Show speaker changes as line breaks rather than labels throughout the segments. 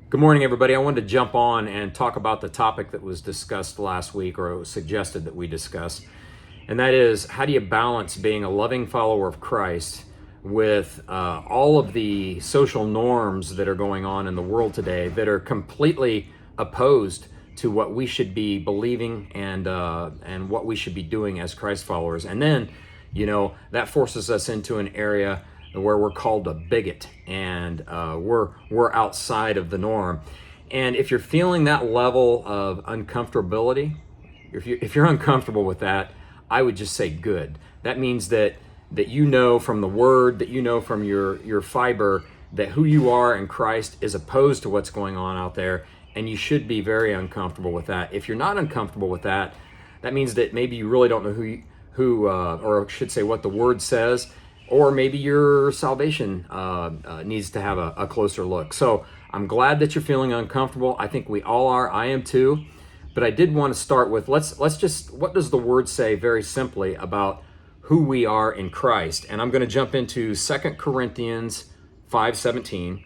Good morning, everybody. I wanted to jump on and talk about the topic that was discussed last week, or it was suggested that we discuss. And that is, how do you balance being a loving follower of Christ with all of the social norms that are going on in the world today that are completely opposed to what we should be believing and what we should be doing as Christ followers. And then, that forces us into an area where we're called a bigot and we're outside of the norm. And if you're feeling that level of uncomfortability, if you're uncomfortable with that, I would just say good. That means that from the Word, that from your fiber, that who you are in Christ is opposed to what's going on out there, and you should be very uncomfortable with that. If you're not uncomfortable with that, that means that maybe you really don't know or I should say what the Word says, or maybe your salvation needs to have a closer look. So I'm glad that you're feeling uncomfortable. I think we all are. I am too. But I did want to start with, let's just, what does the Word say very simply about who we are in Christ? And I'm going to jump into 2 Corinthians 5:17.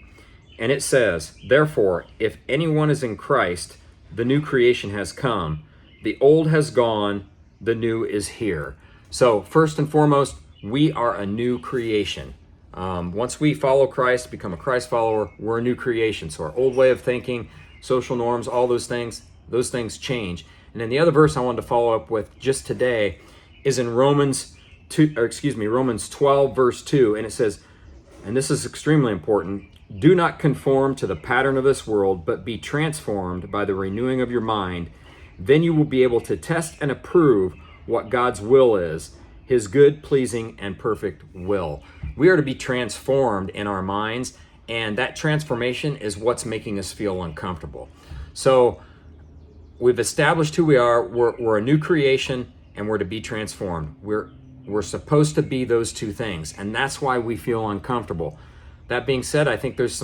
And it says, "Therefore, if anyone is in Christ, the new creation has come. The old has gone, the new is here." So first and foremost, we are a new creation. Once we follow Christ, become a Christ follower, we're a new creation. So our old way of thinking, social norms, all those things change. And then the other verse I wanted to follow up with just today is in Romans 12, verse 2. And it says, and this is extremely important, "Do not conform to the pattern of this world, but be transformed by the renewing of your mind. Then you will be able to test and approve what God's will is, His good, pleasing, and perfect will." We are to be transformed in our minds, and that transformation is what's making us feel uncomfortable. So we've established who we are. We're a new creation, and we're to be transformed. We're supposed to be those two things, and that's why we feel uncomfortable. That being said, I think there's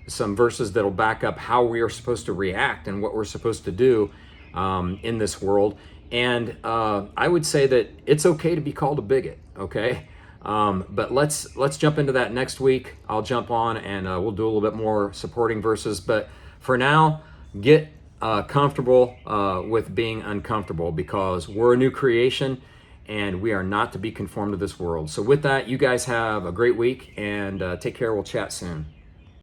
some verses that'll back up how we are supposed to react and what we're supposed to do in this world. And I would say that it's okay to be called a bigot, okay? But let's jump into that next week. I'll jump on and we'll do a little bit more supporting verses. But for now, get comfortable with being uncomfortable, because we're a new creation and we are not to be conformed to this world. So with that, you guys have a great week and take care. We'll chat soon.